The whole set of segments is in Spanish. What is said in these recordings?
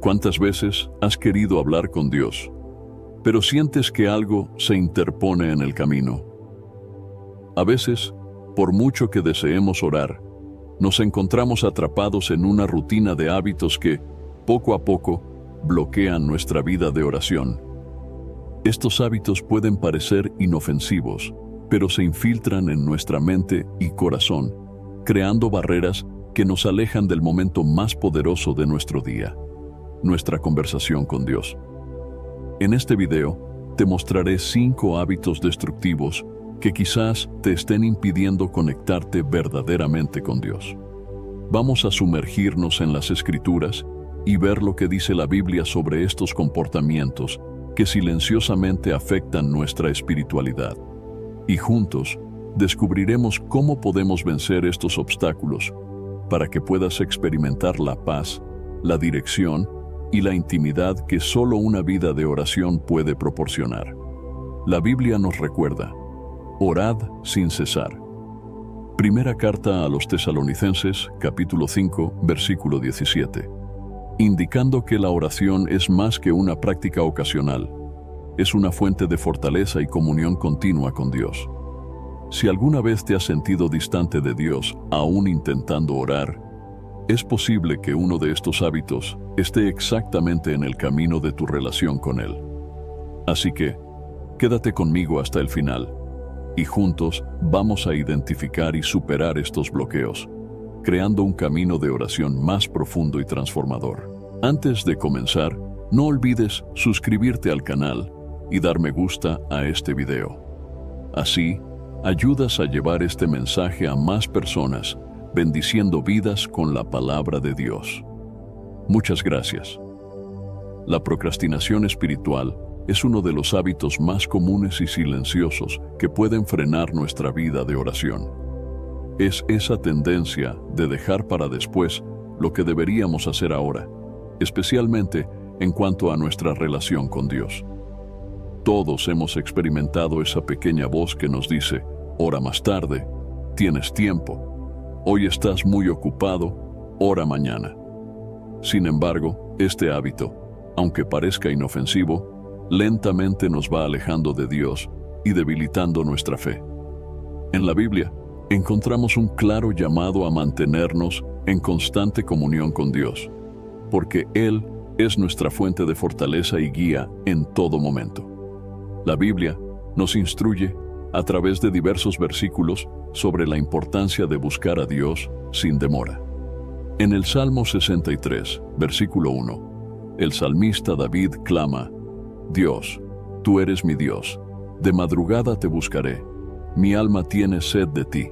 ¿Cuántas veces has querido hablar con Dios, pero sientes que algo se interpone en el camino? A veces, por mucho que deseemos orar, nos encontramos atrapados en una rutina de hábitos que, poco a poco, bloquean nuestra vida de oración. Estos hábitos pueden parecer inofensivos, pero se infiltran en nuestra mente y corazón, creando barreras que nos alejan del momento más poderoso de nuestro día, nuestra conversación con Dios. En este video, te mostraré 5 hábitos destructivos que quizás te estén impidiendo conectarte verdaderamente con Dios. Vamos a sumergirnos en las Escrituras y ver lo que dice la Biblia sobre estos comportamientos que silenciosamente afectan nuestra espiritualidad. Y juntos, descubriremos cómo podemos vencer estos obstáculos para que puedas experimentar la paz, la dirección y la intimidad que solo una vida de oración puede proporcionar. La Biblia nos recuerda: orad sin cesar. Primera carta a los Tesalonicenses, capítulo 5, versículo 17. Indicando que la oración es más que una práctica ocasional, es una fuente de fortaleza y comunión continua con Dios. Si alguna vez te has sentido distante de Dios, aún intentando orar, es posible que uno de estos hábitos esté exactamente en el camino de tu relación con Él. Así que, quédate conmigo hasta el final, y juntos vamos a identificar y superar estos bloqueos, creando un camino de oración más profundo y transformador. Antes de comenzar, no olvides suscribirte al canal y dar me gusta a este video. Así, ayudas a llevar este mensaje a más personas, bendiciendo vidas con la palabra de Dios. Muchas gracias. La procrastinación espiritual es uno de los hábitos más comunes y silenciosos que pueden frenar nuestra vida de oración. Es esa tendencia de dejar para después lo que deberíamos hacer ahora, especialmente en cuanto a nuestra relación con Dios. Todos hemos experimentado esa pequeña voz que nos dice: ora más tarde, tienes tiempo, hoy estás muy ocupado, ora mañana. Sin embargo, este hábito, aunque parezca inofensivo, lentamente nos va alejando de Dios y debilitando nuestra fe. En la Biblia, encontramos un claro llamado a mantenernos en constante comunión con Dios, porque Él es nuestra fuente de fortaleza y guía en todo momento. La Biblia nos instruye, a través de diversos versículos, sobre la importancia de buscar a Dios sin demora. En el Salmo 63, versículo 1, el salmista David clama: Dios, tú eres mi Dios, de madrugada te buscaré, mi alma tiene sed de ti,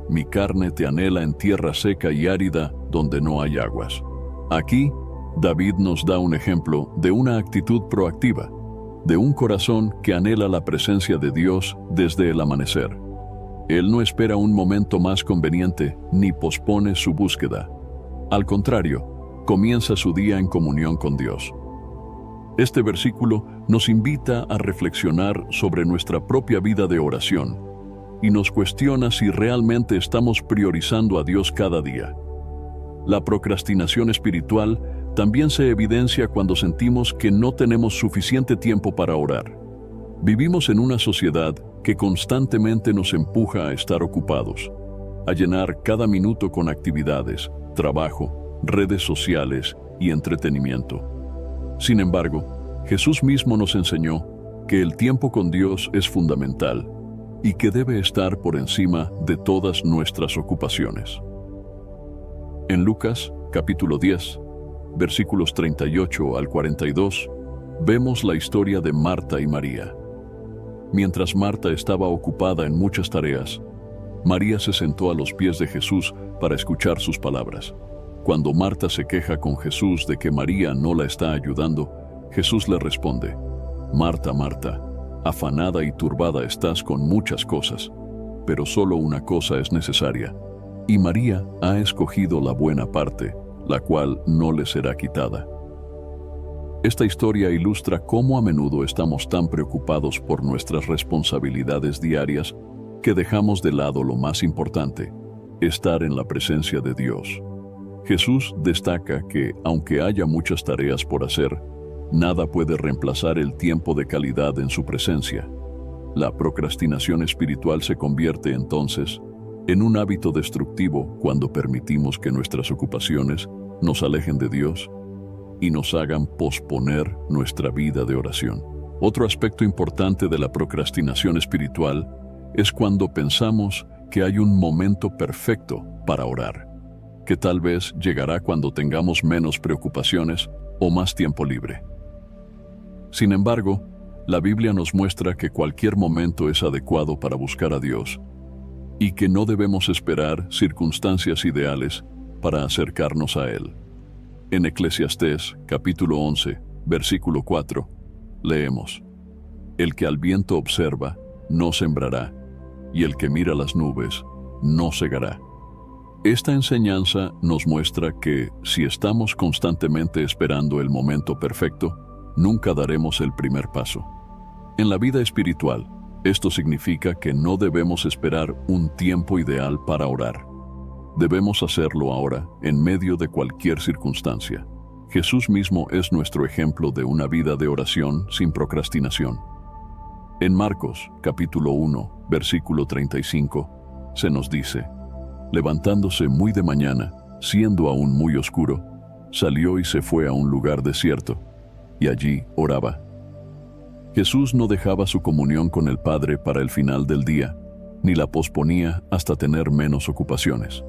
mi carne te anhela en tierra seca y árida donde no hay aguas. Aquí, David nos da un ejemplo de una actitud proactiva, de un corazón que anhela la presencia de Dios desde el amanecer. Él no espera un momento más conveniente ni pospone su búsqueda. Al contrario, comienza su día en comunión con Dios. Este versículo nos invita a reflexionar sobre nuestra propia vida de oración y nos cuestiona si realmente estamos priorizando a Dios cada día. La procrastinación espiritual también se evidencia cuando sentimos que no tenemos suficiente tiempo para orar. Vivimos en una sociedad que constantemente nos empuja a estar ocupados, a llenar cada minuto con actividades, trabajo, redes sociales y entretenimiento. Sin embargo, Jesús mismo nos enseñó que el tiempo con Dios es fundamental y que debe estar por encima de todas nuestras ocupaciones. En Lucas, capítulo 10, versículos 38 al 42, vemos la historia de Marta y María. Mientras Marta estaba ocupada en muchas tareas, María se sentó a los pies de Jesús para escuchar sus palabras. Cuando Marta se queja con Jesús de que María no la está ayudando, Jesús le responde: Marta, Marta, afanada y turbada estás con muchas cosas, pero solo una cosa es necesaria, y María ha escogido la buena parte, la cual no le será quitada. Esta historia ilustra cómo a menudo estamos tan preocupados por nuestras responsabilidades diarias que dejamos de lado lo más importante: estar en la presencia de Dios. Jesús destaca que, aunque haya muchas tareas por hacer, nada puede reemplazar el tiempo de calidad en su presencia. La procrastinación espiritual se convierte entonces en un hábito destructivo cuando permitimos que nuestras ocupaciones nos alejen de Dios y nos hagan posponer nuestra vida de oración. Otro aspecto importante de la procrastinación espiritual es cuando pensamos que hay un momento perfecto para orar, que tal vez llegará cuando tengamos menos preocupaciones o más tiempo libre. Sin embargo, la Biblia nos muestra que cualquier momento es adecuado para buscar a Dios y que no debemos esperar circunstancias ideales para acercarnos a Él. En Eclesiastés, capítulo 11, versículo 4, leemos: El que al viento observa, no sembrará, y el que mira las nubes, no segará. Esta enseñanza nos muestra que, si estamos constantemente esperando el momento perfecto, nunca daremos el primer paso. En la vida espiritual, esto significa que no debemos esperar un tiempo ideal para orar. Debemos hacerlo ahora, en medio de cualquier circunstancia. Jesús mismo es nuestro ejemplo de una vida de oración sin procrastinación. En Marcos, capítulo 1, versículo 35, se nos dice: levantándose muy de mañana, siendo aún muy oscuro, salió y se fue a un lugar desierto, y allí oraba. Jesús no dejaba su comunión con el Padre para el final del día, ni la posponía hasta tener menos ocupaciones.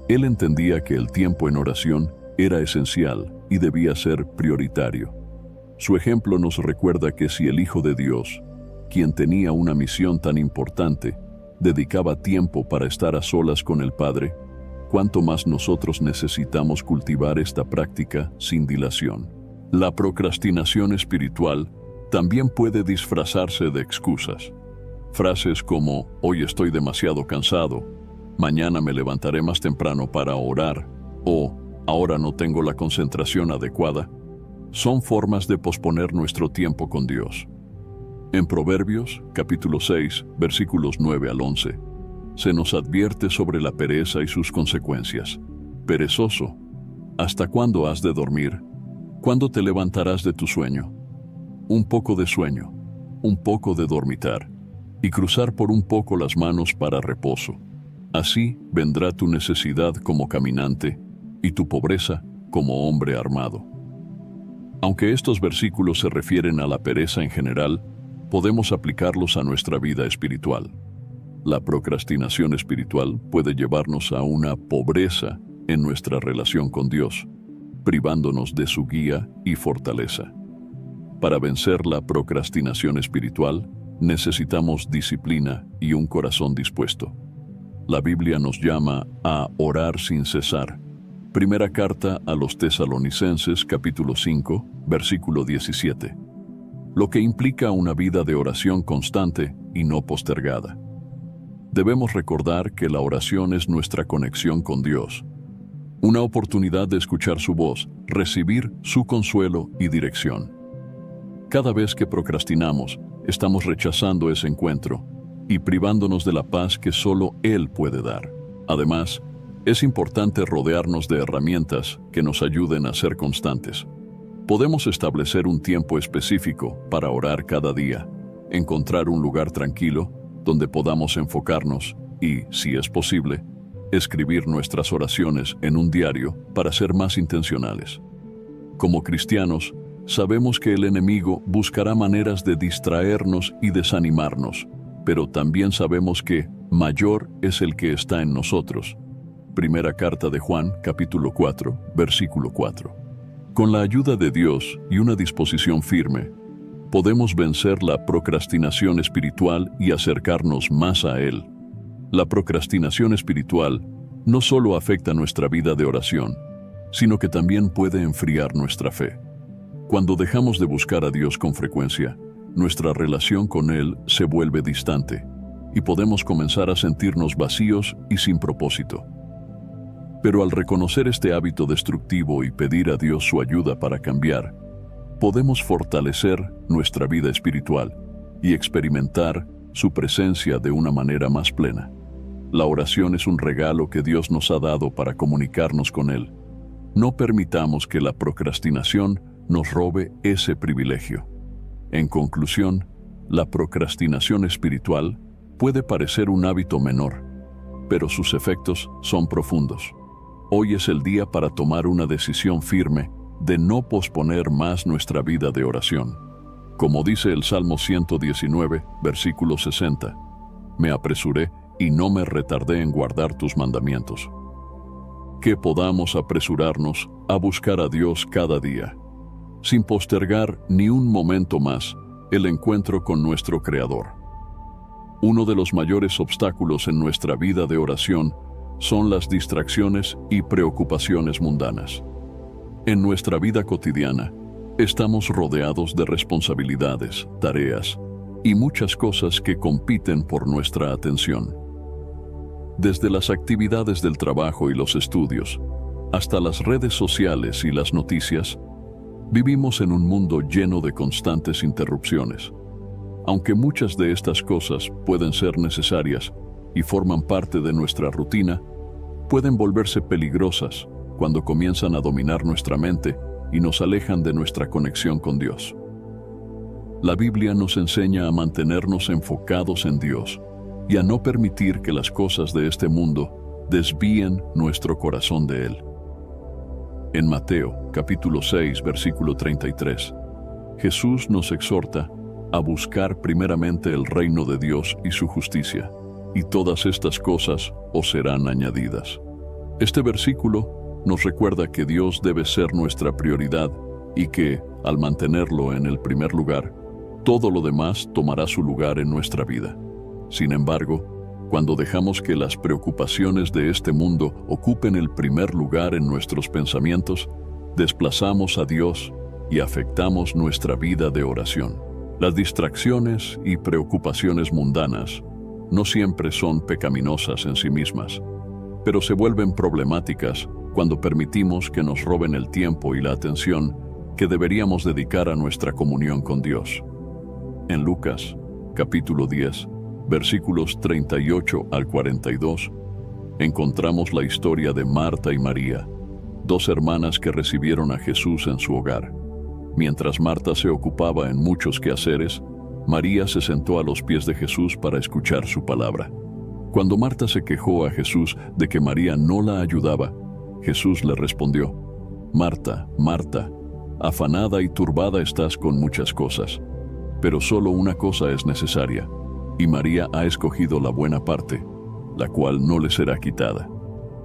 Él entendía que el tiempo en oración era esencial y debía ser prioritario. Su ejemplo nos recuerda que si el Hijo de Dios, quien tenía una misión tan importante, dedicaba tiempo para estar a solas con el Padre, cuánto más nosotros necesitamos cultivar esta práctica sin dilación. La procrastinación espiritual también puede disfrazarse de excusas. Frases como: hoy estoy demasiado cansado, mañana me levantaré más temprano para orar, o ahora no tengo la concentración adecuada, son formas de posponer nuestro tiempo con Dios. En Proverbios, capítulo 6, versículos 9 al 11, se nos advierte sobre la pereza y sus consecuencias. Perezoso, ¿hasta cuándo has de dormir? ¿Cuándo te levantarás de tu sueño? Un poco de sueño, un poco de dormitar, y cruzar por un poco las manos para reposo. Así vendrá tu necesidad como caminante y tu pobreza como hombre armado. Aunque estos versículos se refieren a la pereza en general, podemos aplicarlos a nuestra vida espiritual. La procrastinación espiritual puede llevarnos a una pobreza en nuestra relación con Dios, privándonos de su guía y fortaleza. Para vencer la procrastinación espiritual, necesitamos disciplina y un corazón dispuesto. La Biblia nos llama a orar sin cesar. Primera carta a los Tesalonicenses, capítulo 5, versículo 17. Lo que implica una vida de oración constante y no postergada. Debemos recordar que la oración es nuestra conexión con Dios, una oportunidad de escuchar su voz, recibir su consuelo y dirección. Cada vez que procrastinamos, estamos rechazando ese encuentro y privándonos de la paz que solo Él puede dar. Además, es importante rodearnos de herramientas que nos ayuden a ser constantes. Podemos establecer un tiempo específico para orar cada día, encontrar un lugar tranquilo donde podamos enfocarnos y, si es posible, escribir nuestras oraciones en un diario para ser más intencionales. Como cristianos, sabemos que el enemigo buscará maneras de distraernos y desanimarnos, pero también sabemos que mayor es el que está en nosotros. Primera carta de Juan, capítulo 4, versículo 4. Con la ayuda de Dios y una disposición firme, podemos vencer la procrastinación espiritual y acercarnos más a Él. La procrastinación espiritual no solo afecta nuestra vida de oración, sino que también puede enfriar nuestra fe. Cuando dejamos de buscar a Dios con frecuencia, nuestra relación con Él se vuelve distante y podemos comenzar a sentirnos vacíos y sin propósito. Pero al reconocer este hábito destructivo y pedir a Dios su ayuda para cambiar, podemos fortalecer nuestra vida espiritual y experimentar su presencia de una manera más plena. La oración es un regalo que Dios nos ha dado para comunicarnos con Él No permitamos que la procrastinación nos robe ese privilegio. En conclusión, la procrastinación espiritual puede parecer un hábito menor, pero sus efectos son profundos. Hoy es el día para tomar una decisión firme de no posponer más nuestra vida de oración. Como dice el Salmo 119, versículo 60, me apresuré y no me retardé en guardar tus mandamientos. Que podamos apresurarnos a buscar a Dios cada día, sin postergar ni un momento más el encuentro con nuestro Creador. Uno de los mayores obstáculos en nuestra vida de oración son las distracciones y preocupaciones mundanas. En nuestra vida cotidiana, estamos rodeados de responsabilidades, tareas y muchas cosas que compiten por nuestra atención. Desde las actividades del trabajo y los estudios, hasta las redes sociales y las noticias, vivimos en un mundo lleno de constantes interrupciones. Aunque muchas de estas cosas pueden ser necesarias y forman parte de nuestra rutina, pueden volverse peligrosas cuando comienzan a dominar nuestra mente y nos alejan de nuestra conexión con Dios. La Biblia nos enseña a mantenernos enfocados en Dios y a no permitir que las cosas de este mundo desvíen nuestro corazón de Él. En Mateo, capítulo 6, versículo 33, Jesús nos exhorta a buscar primeramente el reino de Dios y su justicia, y todas estas cosas os serán añadidas. Este versículo nos recuerda que Dios debe ser nuestra prioridad y que, al mantenerlo en el primer lugar, todo lo demás tomará su lugar en nuestra vida. Sin embargo, cuando dejamos que las preocupaciones de este mundo ocupen el primer lugar en nuestros pensamientos, desplazamos a Dios y afectamos nuestra vida de oración. Las distracciones y preocupaciones mundanas no siempre son pecaminosas en sí mismas, pero se vuelven problemáticas cuando permitimos que nos roben el tiempo y la atención que deberíamos dedicar a nuestra comunión con Dios. En Lucas, capítulo 10, versículos 38 al 42, encontramos la historia de Marta y María, dos hermanas que recibieron a Jesús en su hogar. Mientras Marta se ocupaba en muchos quehaceres, María se sentó a los pies de Jesús para escuchar su palabra. Cuando Marta se quejó a Jesús de que María no la ayudaba, Jesús le respondió: Marta, Marta, afanada y turbada estás con muchas cosas, pero solo una cosa es necesaria, y María ha escogido la buena parte, la cual no le será quitada.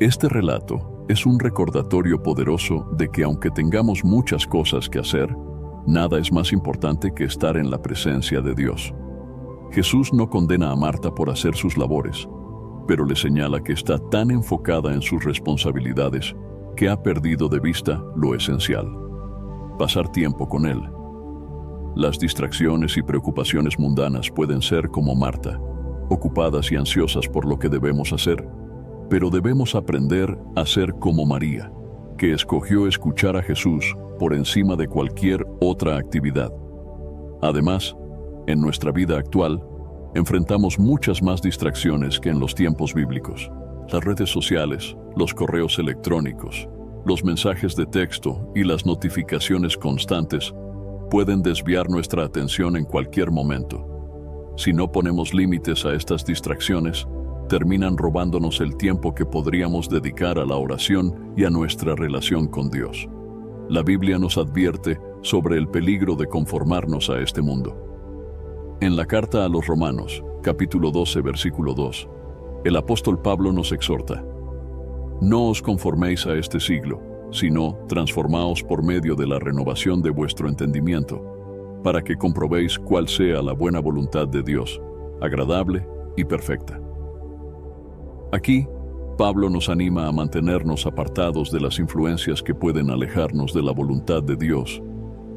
Este relato es un recordatorio poderoso de que aunque tengamos muchas cosas que hacer, nada es más importante que estar en la presencia de Dios. Jesús no condena a Marta por hacer sus labores, pero le señala que está tan enfocada en sus responsabilidades que ha perdido de vista lo esencial: pasar tiempo con Él. Las distracciones y preocupaciones mundanas pueden ser como Marta, ocupadas y ansiosas por lo que debemos hacer, pero debemos aprender a ser como María, que escogió escuchar a Jesús por encima de cualquier otra actividad. Además, en nuestra vida actual, enfrentamos muchas más distracciones que en los tiempos bíblicos. Las redes sociales, los correos electrónicos, los mensajes de texto y las notificaciones constantes pueden desviar nuestra atención en cualquier momento. Si no ponemos límites a estas distracciones, terminan robándonos el tiempo que podríamos dedicar a la oración y a nuestra relación con Dios. La Biblia nos advierte sobre el peligro de conformarnos a este mundo. En la carta a los Romanos, capítulo 12, versículo 2, el apóstol Pablo nos exhorta: no os conforméis a este siglo, sino transformaos por medio de la renovación de vuestro entendimiento, para que comprobéis cuál sea la buena voluntad de Dios, agradable y perfecta. Aquí, Pablo nos anima a mantenernos apartados de las influencias que pueden alejarnos de la voluntad de Dios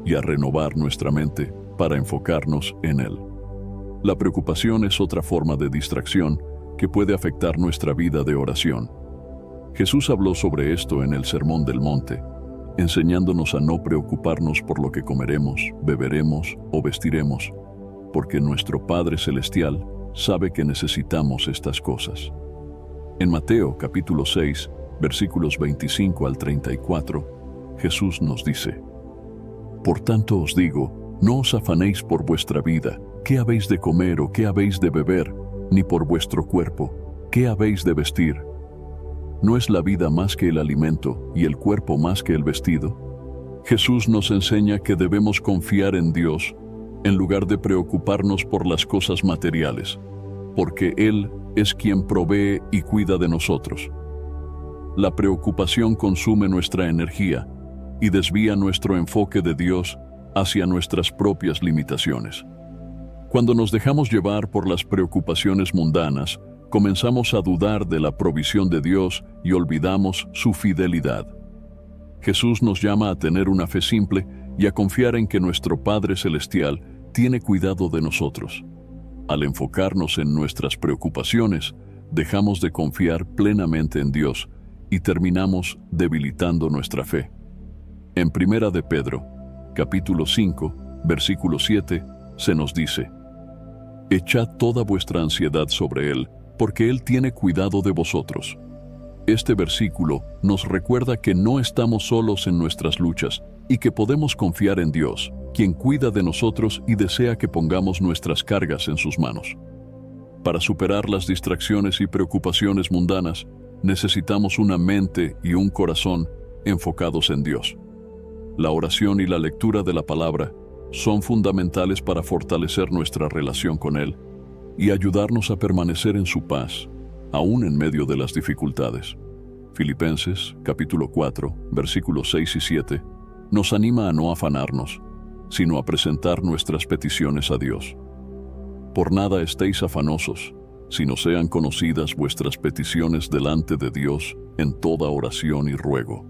y a renovar nuestra mente para enfocarnos en Él. La preocupación es otra forma de distracción que puede afectar nuestra vida de oración. Jesús habló sobre esto en el Sermón del Monte, enseñándonos a no preocuparnos por lo que comeremos, beberemos o vestiremos, porque nuestro Padre Celestial sabe que necesitamos estas cosas. En Mateo capítulo 6, versículos 25 al 34, Jesús nos dice: Por tanto os digo, no os afanéis por vuestra vida, qué habéis de comer o qué habéis de beber, ni por vuestro cuerpo, qué habéis de vestir. ¿No es la vida más que el alimento y el cuerpo más que el vestido? Jesús nos enseña que debemos confiar en Dios en lugar de preocuparnos por las cosas materiales, porque Él es quien provee y cuida de nosotros. La preocupación consume nuestra energía y desvía nuestro enfoque de Dios hacia nuestras propias limitaciones. Cuando nos dejamos llevar por las preocupaciones mundanas, comenzamos a dudar de la provisión de Dios y olvidamos su fidelidad. Jesús nos llama a tener una fe simple y a confiar en que nuestro Padre Celestial tiene cuidado de nosotros. Al enfocarnos en nuestras preocupaciones, dejamos de confiar plenamente en Dios y terminamos debilitando nuestra fe. En 1 de Pedro, capítulo 5, versículo 7, se nos dice: Echad toda vuestra ansiedad sobre Él, porque Él tiene cuidado de vosotros. Este versículo nos recuerda que no estamos solos en nuestras luchas y que podemos confiar en Dios, quien cuida de nosotros y desea que pongamos nuestras cargas en sus manos. Para superar las distracciones y preocupaciones mundanas, necesitamos una mente y un corazón enfocados en Dios. La oración y la lectura de la palabra son fundamentales para fortalecer nuestra relación con Él y ayudarnos a permanecer en su paz, aún en medio de las dificultades. Filipenses, capítulo 4, versículos 6 y 7, nos anima a no afanarnos, sino a presentar nuestras peticiones a Dios. Por nada estéis afanosos, sino sean conocidas vuestras peticiones delante de Dios en toda oración y ruego,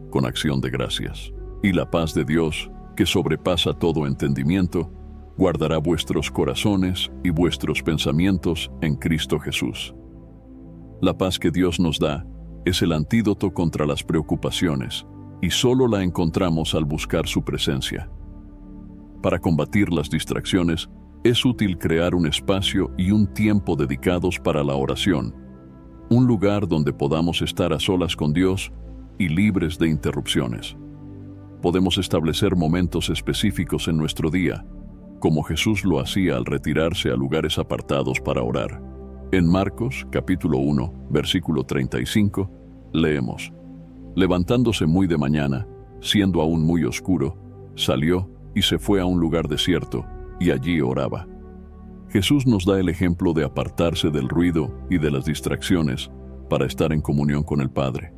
con acción de gracias. Y la paz de Dios, que sobrepasa todo entendimiento, guardará vuestros corazones y vuestros pensamientos en Cristo Jesús. La paz que Dios nos da es el antídoto contra las preocupaciones, y solo la encontramos al buscar su presencia. Para combatir las distracciones, es útil crear un espacio y un tiempo dedicados para la oración, un lugar donde podamos estar a solas con Dios y libres de interrupciones. Podemos establecer momentos específicos en nuestro día, como Jesús lo hacía al retirarse a lugares apartados para orar. En Marcos, capítulo 1, versículo 35, leemos: Levantándose muy de mañana, siendo aún muy oscuro, salió y se fue a un lugar desierto, y allí oraba. Jesús nos da el ejemplo de apartarse del ruido y de las distracciones para estar en comunión con el Padre.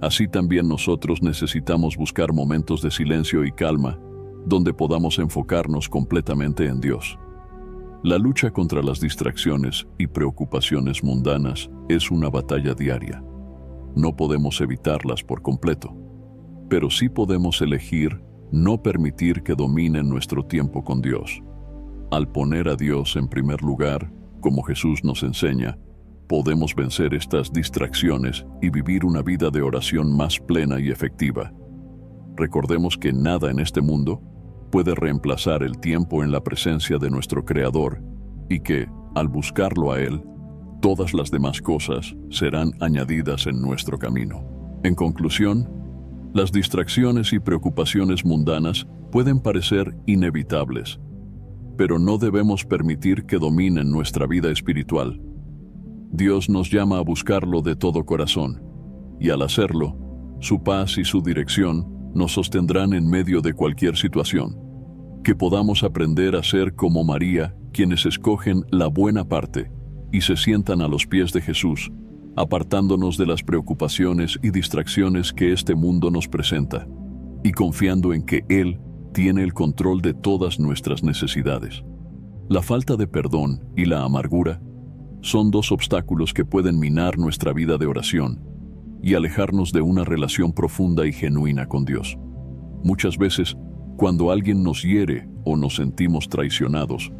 Así también nosotros necesitamos buscar momentos de silencio y calma, donde podamos enfocarnos completamente en Dios. La lucha contra las distracciones y preocupaciones mundanas es una batalla diaria. No podemos evitarlas por completo, pero sí podemos elegir no permitir que dominen nuestro tiempo con Dios. Al poner a Dios en primer lugar, como Jesús nos enseña, podemos vencer estas distracciones y vivir una vida de oración más plena y efectiva. Recordemos que nada en este mundo puede reemplazar el tiempo en la presencia de nuestro Creador y que, al buscarlo a Él, todas las demás cosas serán añadidas en nuestro camino. En conclusión, las distracciones y preocupaciones mundanas pueden parecer inevitables, pero no debemos permitir que dominen nuestra vida espiritual. Dios nos llama a buscarlo de todo corazón, y al hacerlo, su paz y su dirección nos sostendrán en medio de cualquier situación. Que podamos aprender a ser como María, quienes escogen la buena parte y se sientan a los pies de Jesús, apartándonos de las preocupaciones y distracciones que este mundo nos presenta, y confiando en que Él tiene el control de todas nuestras necesidades. La falta de perdón y la amargura son dos obstáculos que pueden minar nuestra vida de oración y alejarnos de una relación profunda y genuina con Dios. Muchas veces, cuando alguien nos hiere o nos sentimos traicionados,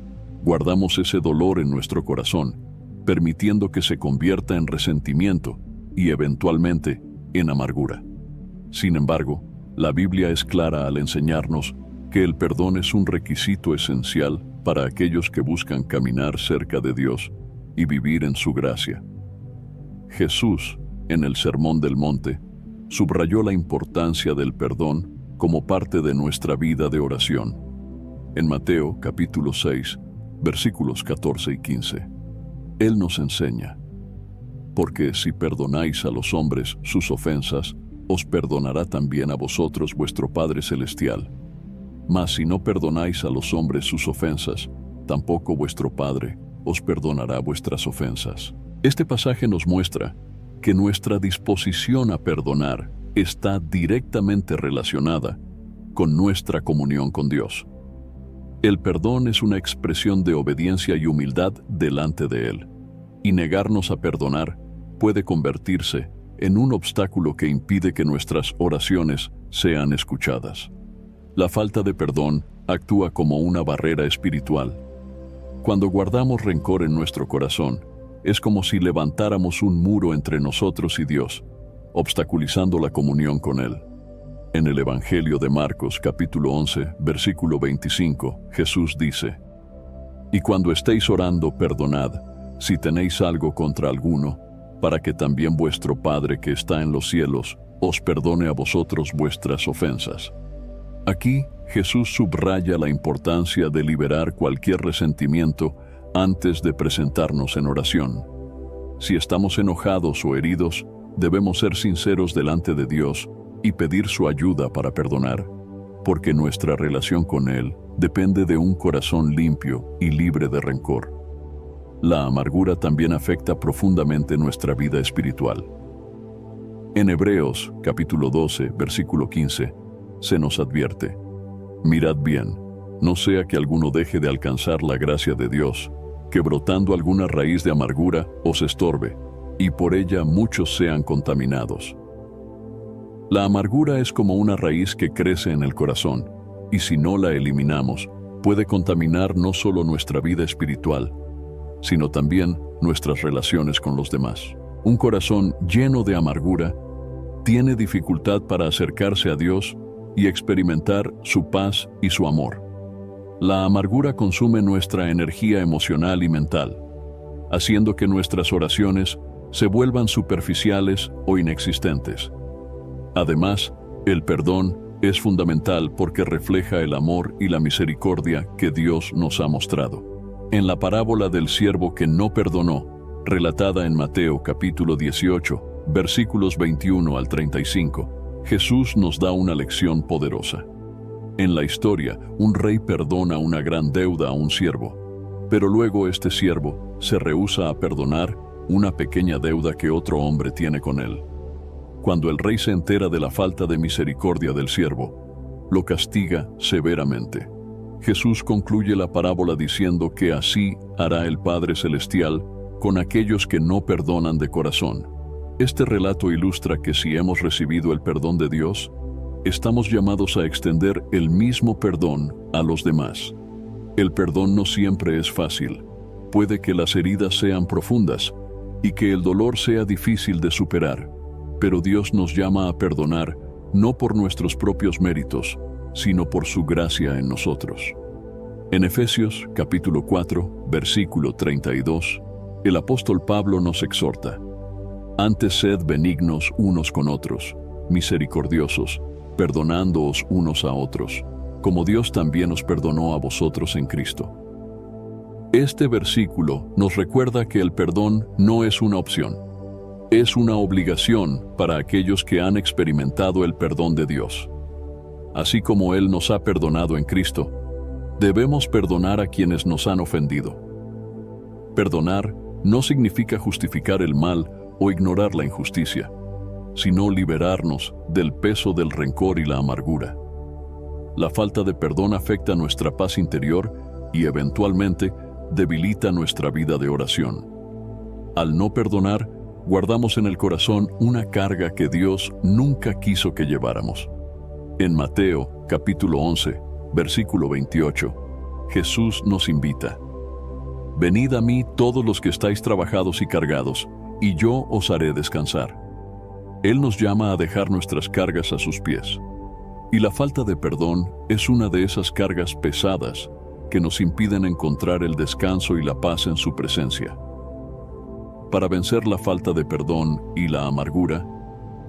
guardamos ese dolor en nuestro corazón, permitiendo que se convierta en resentimiento y eventualmente en amargura. Sin embargo, la Biblia es clara al enseñarnos que el perdón es un requisito esencial para aquellos que buscan caminar cerca de Dios y vivir en su gracia. Jesús en el Sermón del Monte, subrayó la importancia del perdón como parte de nuestra vida de oración. En Mateo capítulo 6, versículos 14 y 15, Él nos enseña: porque si perdonáis a los hombres sus ofensas, os perdonará también a vosotros vuestro Padre Celestial. Mas si no perdonáis a los hombres sus ofensas, tampoco vuestro Padre os perdonará vuestras ofensas. Este pasaje nos muestra que nuestra disposición a perdonar está directamente relacionada con nuestra comunión con Dios. El perdón es una expresión de obediencia y humildad delante de Él, y negarnos a perdonar puede convertirse en un obstáculo que impide que nuestras oraciones sean escuchadas. La falta de perdón actúa como una barrera espiritual. Cuando guardamos rencor en nuestro corazón, es como si levantáramos un muro entre nosotros y Dios, obstaculizando la comunión con Él. En el Evangelio de Marcos, capítulo 11, versículo 25, Jesús dice: y cuando estéis orando, perdonad, si tenéis algo contra alguno, para que también vuestro Padre que está en los cielos os perdone a vosotros vuestras ofensas. Aquí, Jesús subraya la importancia de liberar cualquier resentimiento antes de presentarnos en oración. Si estamos enojados o heridos, debemos ser sinceros delante de Dios y pedir su ayuda para perdonar, porque nuestra relación con Él depende de un corazón limpio y libre de rencor. La amargura también afecta profundamente nuestra vida espiritual. En Hebreos, capítulo 12, versículo 15, se nos advierte: mirad bien, no sea que alguno deje de alcanzar la gracia de Dios, que brotando alguna raíz de amargura os estorbe, y por ella muchos sean contaminados. La amargura es como una raíz que crece en el corazón, y si no la eliminamos, puede contaminar no solo nuestra vida espiritual, sino también nuestras relaciones con los demás. Un corazón lleno de amargura tiene dificultad para acercarse a Dios y experimentar su paz y su amor. La amargura consume nuestra energía emocional y mental, haciendo que nuestras oraciones se vuelvan superficiales o inexistentes. Además, el perdón es fundamental porque refleja el amor y la misericordia que Dios nos ha mostrado. En la parábola del siervo que no perdonó, relatada en Mateo capítulo 18, versículos 21 al 35, Jesús nos da una lección poderosa. En la historia, un rey perdona una gran deuda a un siervo, pero luego este siervo se rehúsa a perdonar una pequeña deuda que otro hombre tiene con él. Cuando el rey se entera de la falta de misericordia del siervo, lo castiga severamente. Jesús concluye la parábola diciendo que así hará el Padre Celestial con aquellos que no perdonan de corazón. Este relato ilustra que si hemos recibido el perdón de Dios, estamos llamados a extender el mismo perdón a los demás. El perdón no siempre es fácil. Puede que las heridas sean profundas y que el dolor sea difícil de superar, pero Dios nos llama a perdonar no por nuestros propios méritos, sino por su gracia en nosotros. En Efesios capítulo 4, versículo 32, el apóstol Pablo nos exhorta: antes sed benignos unos con otros, misericordiosos, perdonándoos unos a otros, como Dios también os perdonó a vosotros en Cristo. Este versículo nos recuerda que el perdón no es una opción, es una obligación para aquellos que han experimentado el perdón de Dios. Así como Él nos ha perdonado en Cristo, debemos perdonar a quienes nos han ofendido. Perdonar no significa justificar el mal o ignorar la injusticia, sino liberarnos del peso del rencor y la amargura. La falta de perdón afecta nuestra paz interior y eventualmente debilita nuestra vida de oración. Al no perdonar, guardamos en el corazón una carga que Dios nunca quiso que lleváramos. En Mateo capítulo 11, versículo 28, Jesús nos invita: venid a mí todos los que estáis trabajados y cargados, y yo os haré descansar. Él nos llama a dejar nuestras cargas a sus pies. Y la falta de perdón es una de esas cargas pesadas que nos impiden encontrar el descanso y la paz en su presencia. Para vencer la falta de perdón y la amargura,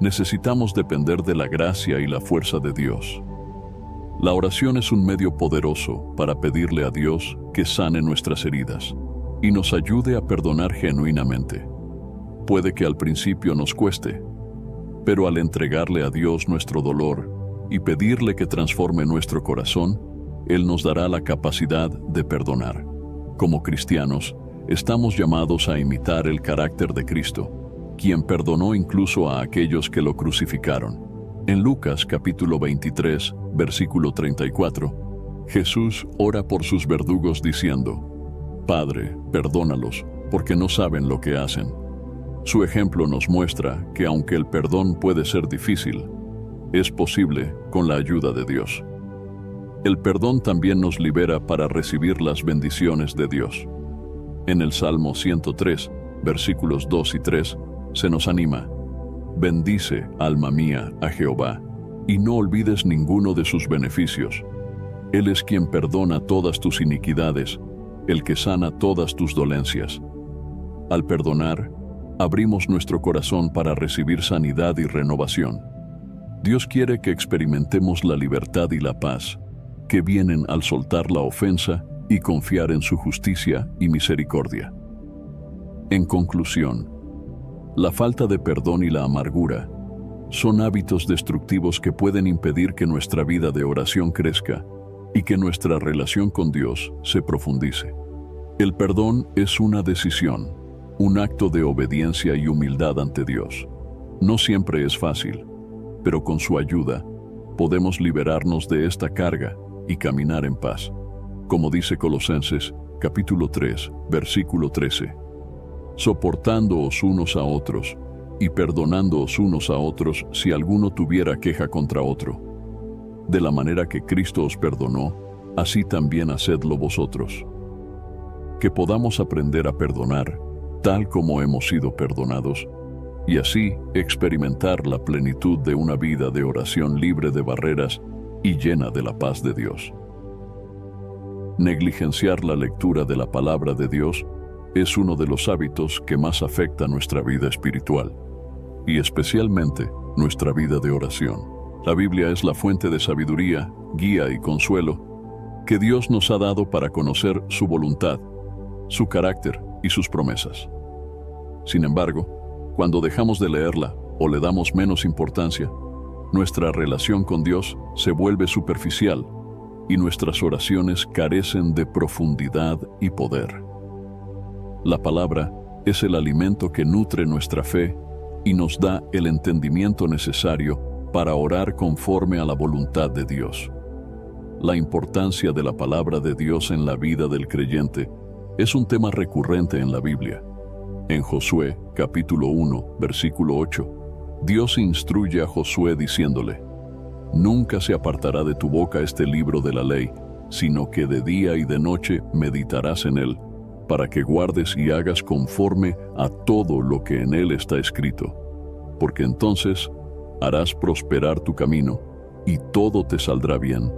necesitamos depender de la gracia y la fuerza de Dios. La oración es un medio poderoso para pedirle a Dios que sane nuestras heridas y nos ayude a perdonar genuinamente. Puede que al principio nos cueste, pero al entregarle a Dios nuestro dolor y pedirle que transforme nuestro corazón, Él nos dará la capacidad de perdonar. Como cristianos, estamos llamados a imitar el carácter de Cristo, quien perdonó incluso a aquellos que lo crucificaron. En Lucas capítulo 23, versículo 34, Jesús ora por sus verdugos diciendo: Padre, perdónalos, porque no saben lo que hacen. Su ejemplo nos muestra que aunque el perdón puede ser difícil, es posible con la ayuda de Dios. El perdón también nos libera para recibir las bendiciones de Dios. En el Salmo 103, versículos 2 y 3, se nos anima: bendice, alma mía, a Jehová, y no olvides ninguno de sus beneficios. Él es quien perdona todas tus iniquidades, el que sana todas tus dolencias. Al perdonar, abrimos nuestro corazón para recibir sanidad y renovación. Dios quiere que experimentemos la libertad y la paz que vienen al soltar la ofensa y confiar en su justicia y misericordia. En conclusión, la falta de perdón y la amargura son hábitos destructivos que pueden impedir que nuestra vida de oración crezca y que nuestra relación con Dios se profundice. El perdón es una decisión, un acto de obediencia y humildad ante Dios. No siempre es fácil, pero con su ayuda podemos liberarnos de esta carga y caminar en paz. Como dice Colosenses, capítulo 3, versículo 13. Soportándoos unos a otros y perdonándoos unos a otros si alguno tuviera queja contra otro. De la manera que Cristo os perdonó, así también hacedlo vosotros. Que podamos aprender a perdonar, tal como hemos sido perdonados, y así experimentar la plenitud de una vida de oración libre de barreras y llena de la paz de Dios. Negligenciar la lectura de la palabra de Dios es uno de los hábitos que más afecta nuestra vida espiritual, y especialmente nuestra vida de oración. La Biblia es la fuente de sabiduría, guía y consuelo que Dios nos ha dado para conocer su voluntad, su carácter y sus promesas. Sin embargo, cuando dejamos de leerla o le damos menos importancia, nuestra relación con Dios se vuelve superficial y nuestras oraciones carecen de profundidad y poder. La palabra es el alimento que nutre nuestra fe y nos da el entendimiento necesario para orar conforme a la voluntad de Dios. La importancia de la palabra de Dios en la vida del creyente es un tema recurrente en la Biblia. En Josué, capítulo 1, versículo 8, Dios instruye a Josué diciéndole: nunca se apartará de tu boca este libro de la ley, sino que de día y de noche meditarás en él, para que guardes y hagas conforme a todo lo que en él está escrito, porque entonces harás prosperar tu camino y todo te saldrá bien.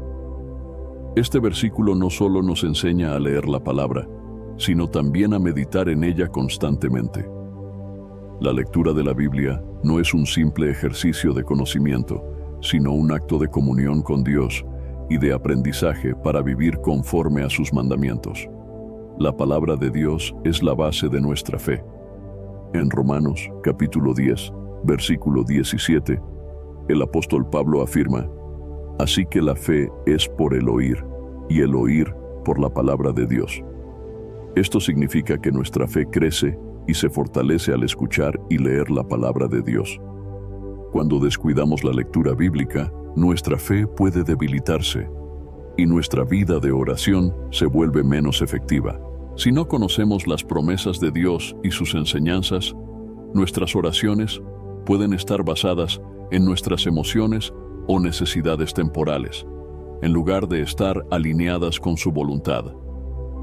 Este versículo no solo nos enseña a leer la palabra, sino también a meditar en ella constantemente. La lectura de la Biblia no es un simple ejercicio de conocimiento, sino un acto de comunión con Dios y de aprendizaje para vivir conforme a sus mandamientos. La palabra de Dios es la base de nuestra fe. En Romanos, capítulo 10, versículo 17, el apóstol Pablo afirma: así que la fe es por el oír, y el oír por la palabra de Dios. Esto significa que nuestra fe crece y se fortalece al escuchar y leer la palabra de Dios. Cuando descuidamos la lectura bíblica, nuestra fe puede debilitarse y nuestra vida de oración se vuelve menos efectiva. Si no conocemos las promesas de Dios y sus enseñanzas, nuestras oraciones pueden estar basadas en nuestras emociones o necesidades temporales, en lugar de estar alineadas con su voluntad.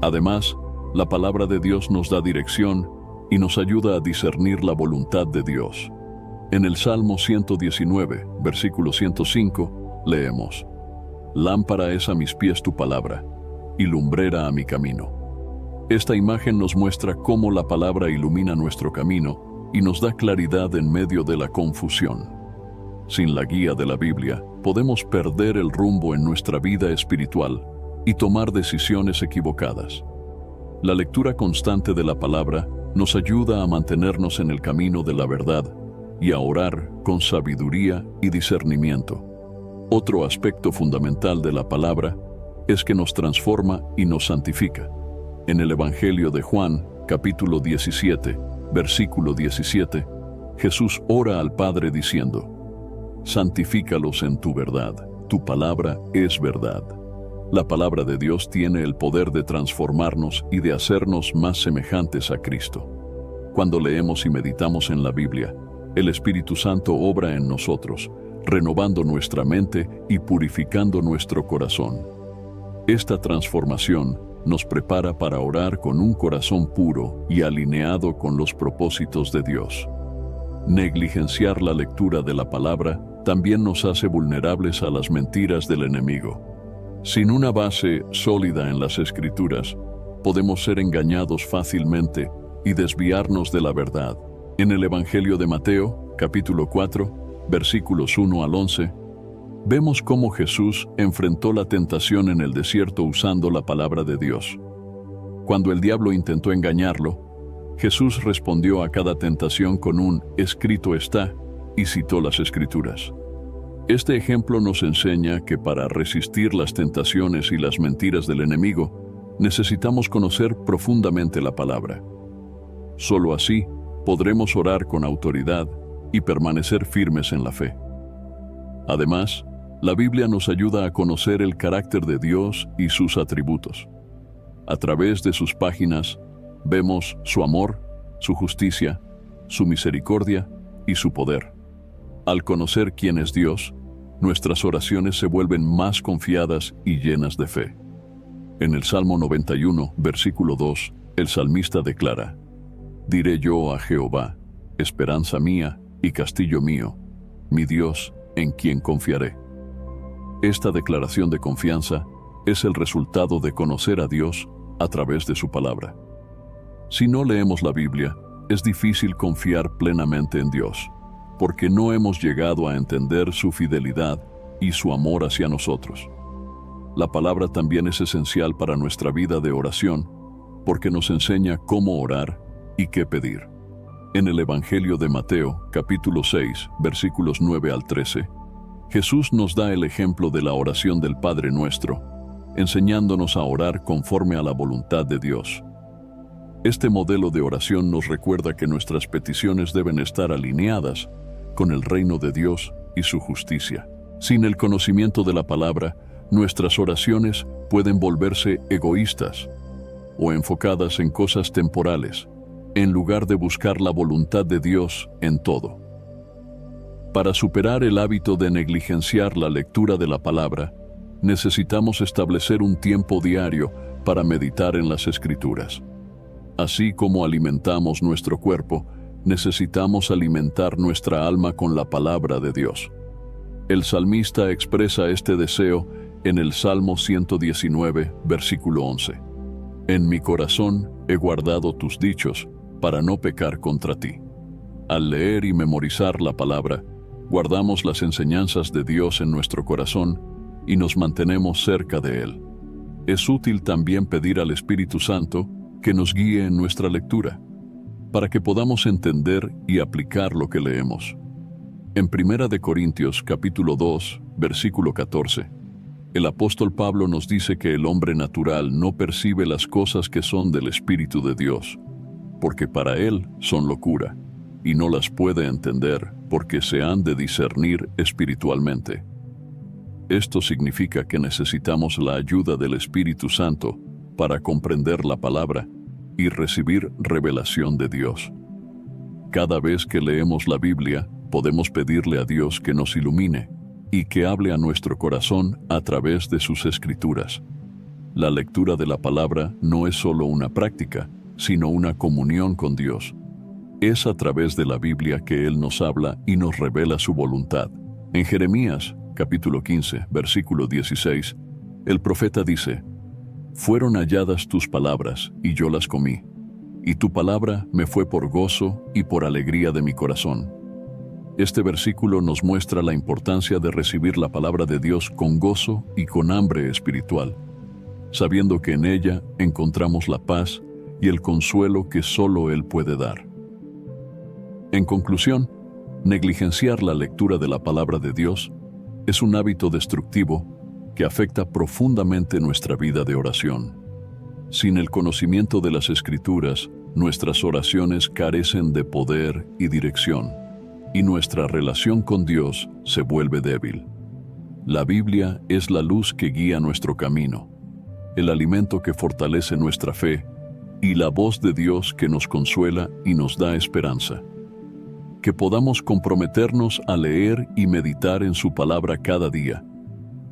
Además, la palabra de Dios nos da dirección y nos ayuda a discernir la voluntad de Dios. En el Salmo 119, versículo 105, leemos: lámpara es a mis pies tu palabra, y lumbrera a mi camino. Esta imagen nos muestra cómo la palabra ilumina nuestro camino y nos da claridad en medio de la confusión. Sin la guía de la Biblia, podemos perder el rumbo en nuestra vida espiritual y tomar decisiones equivocadas. La lectura constante de la palabra nos ayuda a mantenernos en el camino de la verdad y a orar con sabiduría y discernimiento. Otro aspecto fundamental de la palabra es que nos transforma y nos santifica. En el Evangelio de Juan, capítulo 17, versículo 17, Jesús ora al Padre diciendo: «Santifícalos en tu verdad, tu palabra es verdad». La palabra de Dios tiene el poder de transformarnos y de hacernos más semejantes a Cristo. Cuando leemos y meditamos en la Biblia, el Espíritu Santo obra en nosotros, renovando nuestra mente y purificando nuestro corazón. Esta transformación nos prepara para orar con un corazón puro y alineado con los propósitos de Dios. Negligenciar la lectura de la palabra también nos hace vulnerables a las mentiras del enemigo. Sin una base sólida en las Escrituras, podemos ser engañados fácilmente y desviarnos de la verdad. En el Evangelio de Mateo, capítulo 4, versículos 1 al 11, vemos cómo Jesús enfrentó la tentación en el desierto usando la palabra de Dios. Cuando el diablo intentó engañarlo, Jesús respondió a cada tentación con un «escrito está» y citó las Escrituras. Este ejemplo nos enseña que para resistir las tentaciones y las mentiras del enemigo, necesitamos conocer profundamente la palabra. Solo así podremos orar con autoridad y permanecer firmes en la fe. Además, la Biblia nos ayuda a conocer el carácter de Dios y sus atributos. A través de sus páginas, vemos su amor, su justicia, su misericordia y su poder. Al conocer quién es Dios, nuestras oraciones se vuelven más confiadas y llenas de fe. En el Salmo 91, versículo 2, el salmista declara: «Diré yo a Jehová, esperanza mía y castillo mío, mi Dios, en quien confiaré». Esta declaración de confianza es el resultado de conocer a Dios a través de su palabra. Si no leemos la Biblia, es difícil confiar plenamente en Dios, porque no hemos llegado a entender su fidelidad y su amor hacia nosotros. La palabra también es esencial para nuestra vida de oración, porque nos enseña cómo orar y qué pedir. En el Evangelio de Mateo, capítulo 6, versículos 9 al 13, Jesús nos da el ejemplo de la oración del Padre Nuestro, enseñándonos a orar conforme a la voluntad de Dios. Este modelo de oración nos recuerda que nuestras peticiones deben estar alineadas con el reino de Dios y su justicia. Sin el conocimiento de la palabra, nuestras oraciones pueden volverse egoístas o enfocadas en cosas temporales, en lugar de buscar la voluntad de Dios en todo. Para superar el hábito de negligenciar la lectura de la palabra, necesitamos establecer un tiempo diario para meditar en las Escrituras. Así como alimentamos nuestro cuerpo, necesitamos alimentar nuestra alma con la palabra de Dios. El salmista expresa este deseo en el Salmo 119, versículo 11. «En mi corazón he guardado tus dichos para no pecar contra ti». Al leer y memorizar la palabra, guardamos las enseñanzas de Dios en nuestro corazón y nos mantenemos cerca de Él. Es útil también pedir al Espíritu Santo que nos guíe en nuestra lectura, para que podamos entender y aplicar lo que leemos. En 1 Corintios capítulo 2, versículo 14, el apóstol Pablo nos dice que el hombre natural no percibe las cosas que son del Espíritu de Dios, porque para él son locura, y no las puede entender porque se han de discernir espiritualmente. Esto significa que necesitamos la ayuda del Espíritu Santo para comprender la palabra y recibir revelación de Dios. Cada vez que leemos la Biblia, podemos pedirle a Dios que nos ilumine y que hable a nuestro corazón a través de sus Escrituras. La lectura de la palabra no es solo una práctica, sino una comunión con Dios. Es a través de la Biblia que Él nos habla y nos revela su voluntad. En Jeremías, capítulo 15, versículo 16, el profeta dice: Fueron halladas tus palabras, y yo las comí, y tu palabra me fue por gozo y por alegría de mi corazón. Este versículo nos muestra la importancia de recibir la palabra de Dios con gozo y con hambre espiritual, sabiendo que en ella encontramos la paz y el consuelo que solo Él puede dar. En conclusión, negligenciar la lectura de la palabra de Dios es un hábito destructivo que afecta profundamente nuestra vida de oración. Sin el conocimiento de las Escrituras, nuestras oraciones carecen de poder y dirección, y nuestra relación con Dios se vuelve débil. La Biblia es la luz que guía nuestro camino, el alimento que fortalece nuestra fe y la voz de Dios que nos consuela y nos da esperanza. Que podamos comprometernos a leer y meditar en su palabra cada día,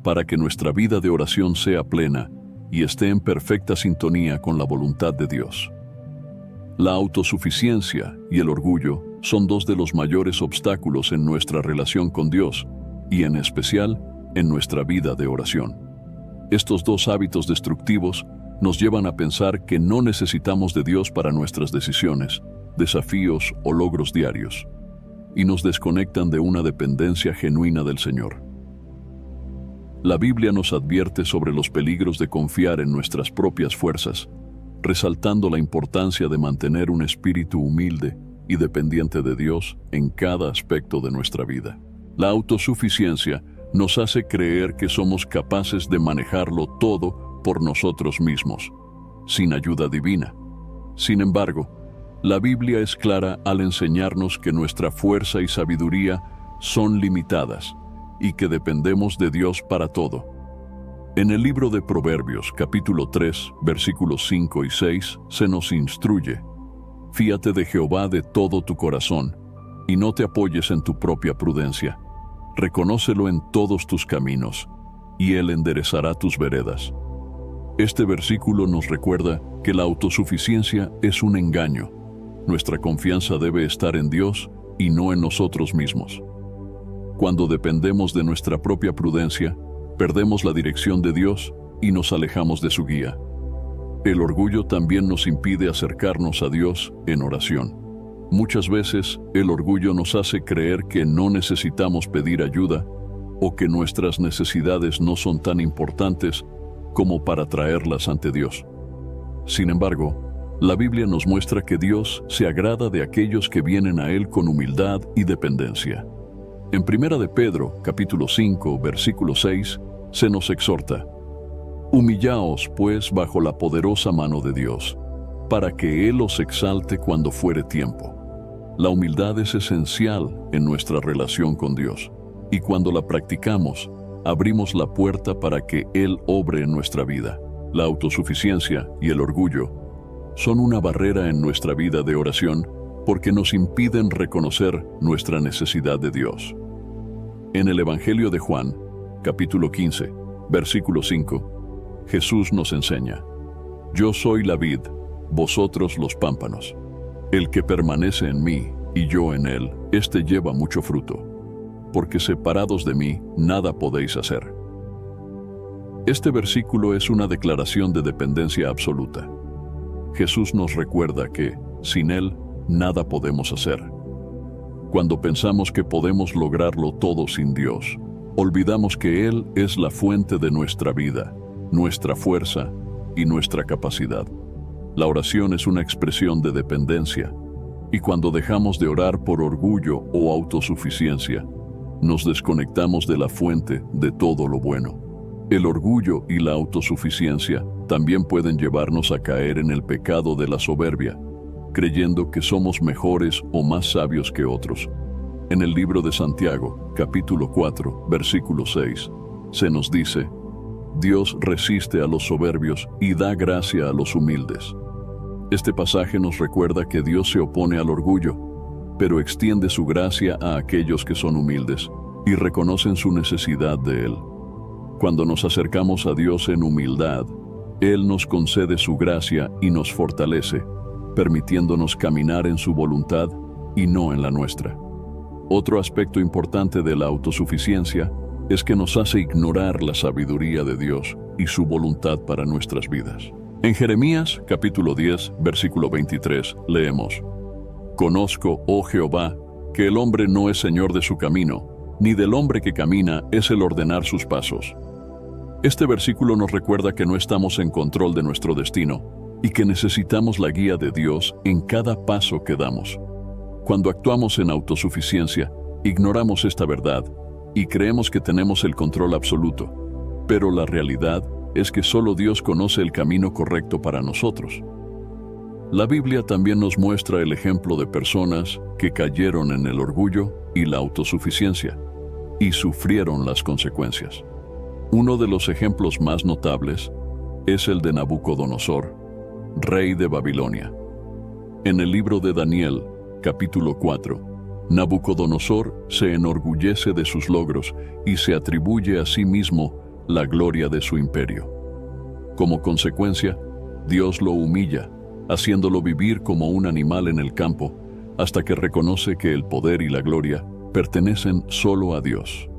para que nuestra vida de oración sea plena y esté en perfecta sintonía con la voluntad de Dios. La autosuficiencia y el orgullo son dos de los mayores obstáculos en nuestra relación con Dios y en especial en nuestra vida de oración. Estos dos hábitos destructivos nos llevan a pensar que no necesitamos de Dios para nuestras decisiones, desafíos o logros diarios, y nos desconectan de una dependencia genuina del Señor. La Biblia nos advierte sobre los peligros de confiar en nuestras propias fuerzas, resaltando la importancia de mantener un espíritu humilde y dependiente de Dios en cada aspecto de nuestra vida. La autosuficiencia nos hace creer que somos capaces de manejarlo todo por nosotros mismos, sin ayuda divina. Sin embargo, la Biblia es clara al enseñarnos que nuestra fuerza y sabiduría son limitadas y que dependemos de Dios para todo. En el libro de Proverbios, capítulo 3, versículos 5 y 6, se nos instruye: fíate de Jehová de todo tu corazón, y no te apoyes en tu propia prudencia. Reconócelo en todos tus caminos, y Él enderezará tus veredas. Este versículo nos recuerda que la autosuficiencia es un engaño. Nuestra confianza debe estar en Dios y no en nosotros mismos. Cuando dependemos de nuestra propia prudencia, perdemos la dirección de Dios y nos alejamos de su guía. El orgullo también nos impide acercarnos a Dios en oración. Muchas veces, el orgullo nos hace creer que no necesitamos pedir ayuda o que nuestras necesidades no son tan importantes como para traerlas ante Dios. Sin embargo, la Biblia nos muestra que Dios se agrada de aquellos que vienen a Él con humildad y dependencia. En 1 de Pedro, capítulo 5, versículo 6, se nos exhorta: humillaos, pues, bajo la poderosa mano de Dios, para que Él os exalte cuando fuere tiempo. La humildad es esencial en nuestra relación con Dios, y cuando la practicamos, abrimos la puerta para que Él obre en nuestra vida. La autosuficiencia y el orgullo son una barrera en nuestra vida de oración porque nos impiden reconocer nuestra necesidad de Dios. En el Evangelio de Juan, capítulo 15, versículo 5, Jesús nos enseña: yo soy la vid, vosotros los pámpanos. El que permanece en mí y yo en él, éste lleva mucho fruto, porque separados de mí nada podéis hacer. Este versículo es una declaración de dependencia absoluta. Jesús nos recuerda que, sin Él, nada podemos hacer. Cuando pensamos que podemos lograrlo todo sin Dios, olvidamos que Él es la fuente de nuestra vida, nuestra fuerza y nuestra capacidad. La oración es una expresión de dependencia, y cuando dejamos de orar por orgullo o autosuficiencia, nos desconectamos de la fuente de todo lo bueno. El orgullo y la autosuficiencia también pueden llevarnos a caer en el pecado de la soberbia, creyendo que somos mejores o más sabios que otros. En el libro de Santiago, capítulo 4, versículo 6, se nos dice: Dios resiste a los soberbios y da gracia a los humildes. Este pasaje nos recuerda que Dios se opone al orgullo, pero extiende su gracia a aquellos que son humildes y reconocen su necesidad de Él. Cuando nos acercamos a Dios en humildad, Él nos concede su gracia y nos fortalece, permitiéndonos caminar en su voluntad y no en la nuestra. Otro aspecto importante de la autosuficiencia es que nos hace ignorar la sabiduría de Dios y su voluntad para nuestras vidas. En Jeremías, capítulo 10, versículo 23, leemos: Conozco, oh Jehová, que el hombre no es señor de su camino, ni del hombre que camina es el ordenar sus pasos. Este versículo nos recuerda que no estamos en control de nuestro destino y que necesitamos la guía de Dios en cada paso que damos. Cuando actuamos en autosuficiencia, ignoramos esta verdad y creemos que tenemos el control absoluto, pero la realidad es que solo Dios conoce el camino correcto para nosotros. La Biblia también nos muestra el ejemplo de personas que cayeron en el orgullo y la autosuficiencia y sufrieron las consecuencias. Uno de los ejemplos más notables es el de Nabucodonosor, rey de Babilonia. En el libro de Daniel, capítulo 4, Nabucodonosor se enorgullece de sus logros y se atribuye a sí mismo la gloria de su imperio. Como consecuencia, Dios lo humilla, haciéndolo vivir como un animal en el campo, hasta que reconoce que el poder y la gloria pertenecen solo a Dios.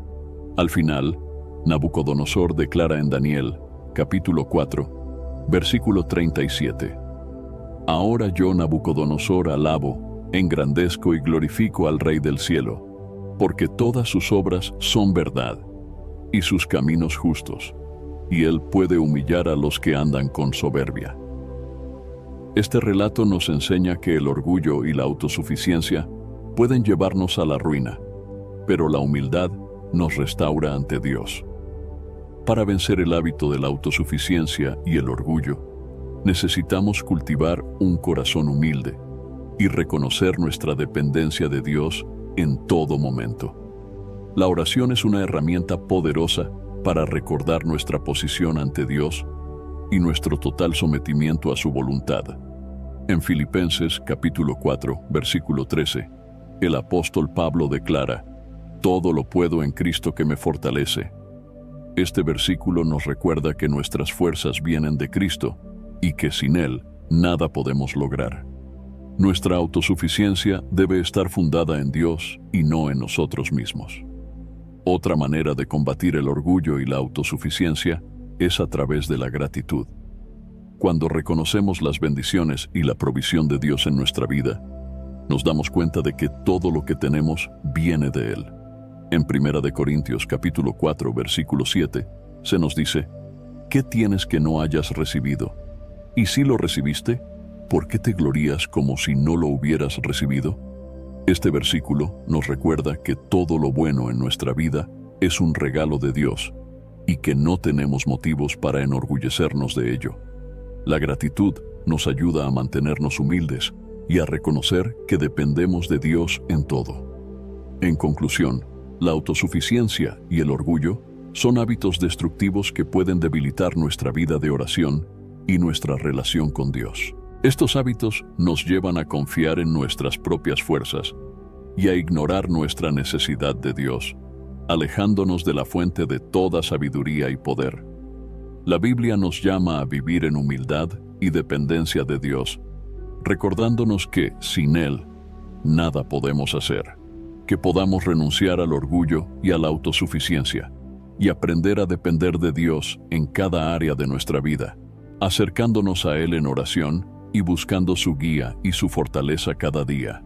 Al final, Nabucodonosor declara en Daniel, capítulo 4, versículo 37: Ahora yo, Nabucodonosor, alabo, engrandezco y glorifico al Rey del cielo, porque todas sus obras son verdad, y sus caminos justos, y él puede humillar a los que andan con soberbia. Este relato nos enseña que el orgullo y la autosuficiencia pueden llevarnos a la ruina, pero la humildad nos restaura ante Dios. Para vencer el hábito de la autosuficiencia y el orgullo, necesitamos cultivar un corazón humilde y reconocer nuestra dependencia de Dios en todo momento. La oración es una herramienta poderosa para recordar nuestra posición ante Dios y nuestro total sometimiento a su voluntad. En Filipenses capítulo 4, versículo 13, el apóstol Pablo declara: Todo lo puedo en Cristo que me fortalece. Este versículo nos recuerda que nuestras fuerzas vienen de Cristo y que sin Él nada podemos lograr. Nuestra autosuficiencia debe estar fundada en Dios y no en nosotros mismos. Otra manera de combatir el orgullo y la autosuficiencia es a través de la gratitud. Cuando reconocemos las bendiciones y la provisión de Dios en nuestra vida, nos damos cuenta de que todo lo que tenemos viene de Él. En 1 Corintios capítulo 4, versículo 7, se nos dice: ¿Qué tienes que no hayas recibido? Y si lo recibiste, ¿por qué te glorías como si no lo hubieras recibido? Este versículo nos recuerda que todo lo bueno en nuestra vida es un regalo de Dios y que no tenemos motivos para enorgullecernos de ello. La gratitud nos ayuda a mantenernos humildes y a reconocer que dependemos de Dios en todo. En conclusión, la autosuficiencia y el orgullo son hábitos destructivos que pueden debilitar nuestra vida de oración y nuestra relación con Dios. Estos hábitos nos llevan a confiar en nuestras propias fuerzas y a ignorar nuestra necesidad de Dios, alejándonos de la fuente de toda sabiduría y poder. La Biblia nos llama a vivir en humildad y dependencia de Dios, recordándonos que, sin Él, nada podemos hacer, que podamos renunciar al orgullo y a la autosuficiencia, y aprender a depender de Dios en cada área de nuestra vida, acercándonos a Él en oración y buscando su guía y su fortaleza cada día.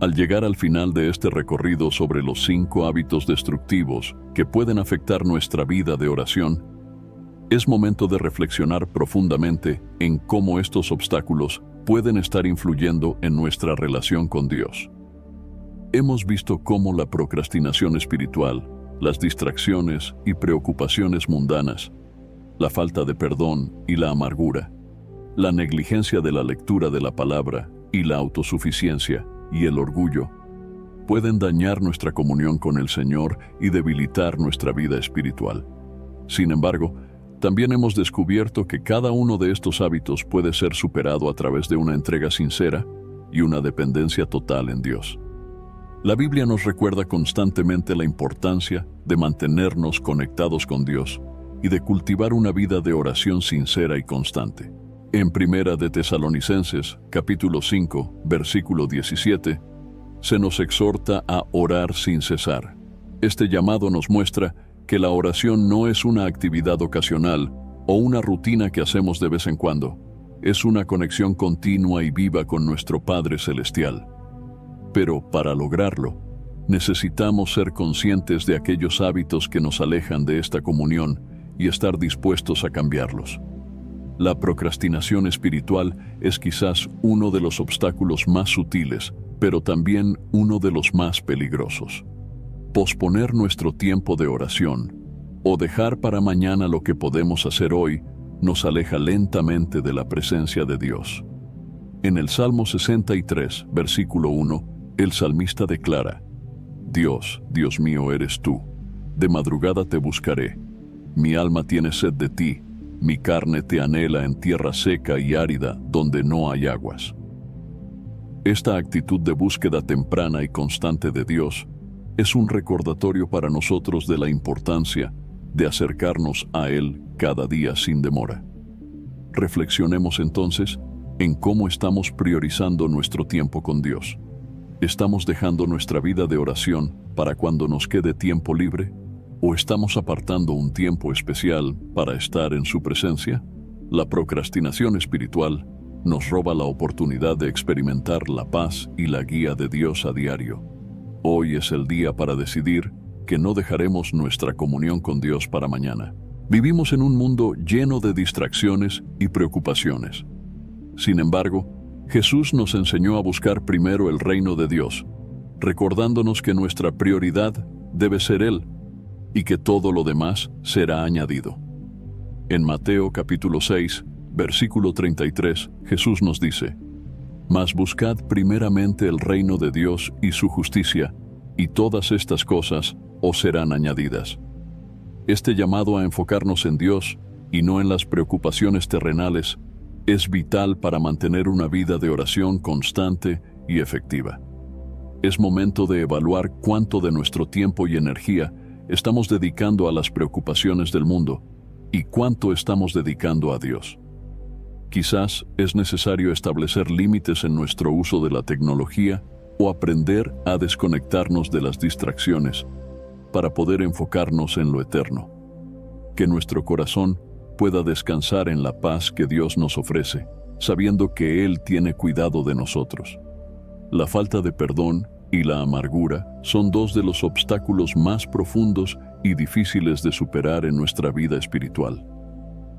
Al llegar al final de este recorrido sobre los 5 hábitos destructivos que pueden afectar nuestra vida de oración, es momento de reflexionar profundamente en cómo estos obstáculos pueden estar influyendo en nuestra relación con Dios. Hemos visto cómo la procrastinación espiritual, las distracciones y preocupaciones mundanas, la falta de perdón y la amargura, la negligencia de la lectura de la palabra y la autosuficiencia y el orgullo pueden dañar nuestra comunión con el Señor y debilitar nuestra vida espiritual. Sin embargo, también hemos descubierto que cada uno de estos hábitos puede ser superado a través de una entrega sincera y una dependencia total en Dios. La Biblia nos recuerda constantemente la importancia de mantenernos conectados con Dios y de cultivar una vida de oración sincera y constante. En 1 de Tesalonicenses, capítulo 5, versículo 17, se nos exhorta a orar sin cesar. Este llamado nos muestra que la oración no es una actividad ocasional o una rutina que hacemos de vez en cuando. Es una conexión continua y viva con nuestro Padre Celestial. Pero para lograrlo, necesitamos ser conscientes de aquellos hábitos que nos alejan de esta comunión y estar dispuestos a cambiarlos. La procrastinación espiritual es quizás uno de los obstáculos más sutiles, pero también uno de los más peligrosos. Posponer nuestro tiempo de oración o dejar para mañana lo que podemos hacer hoy nos aleja lentamente de la presencia de Dios. En el Salmo 63, versículo 1, el salmista declara: Dios, Dios mío eres tú, de madrugada te buscaré. Mi alma tiene sed de ti, mi carne te anhela en tierra seca y árida donde no hay aguas. Esta actitud de búsqueda temprana y constante de Dios es un recordatorio para nosotros de la importancia de acercarnos a Él cada día sin demora. Reflexionemos entonces en cómo estamos priorizando nuestro tiempo con Dios. ¿Estamos dejando nuestra vida de oración para cuando nos quede tiempo libre? ¿O estamos apartando un tiempo especial para estar en su presencia? La procrastinación espiritual nos roba la oportunidad de experimentar la paz y la guía de Dios a diario. Hoy es el día para decidir que no dejaremos nuestra comunión con Dios para mañana. Vivimos en un mundo lleno de distracciones y preocupaciones. Sin embargo, Jesús nos enseñó a buscar primero el reino de Dios, recordándonos que nuestra prioridad debe ser Él y que todo lo demás será añadido. En Mateo capítulo 6, versículo 33, Jesús nos dice: Mas buscad primeramente el reino de Dios y su justicia, y todas estas cosas os serán añadidas. Este llamado a enfocarnos en Dios y no en las preocupaciones terrenales es vital para mantener una vida de oración constante y efectiva. Es momento de evaluar cuánto de nuestro tiempo y energía estamos dedicando a las preocupaciones del mundo y cuánto estamos dedicando a Dios. Quizás es necesario establecer límites en nuestro uso de la tecnología o aprender a desconectarnos de las distracciones para poder enfocarnos en lo eterno. Que nuestro corazón pueda descansar en la paz que Dios nos ofrece, sabiendo que Él tiene cuidado de nosotros. La falta de perdón y la amargura son dos de los obstáculos más profundos y difíciles de superar en nuestra vida espiritual.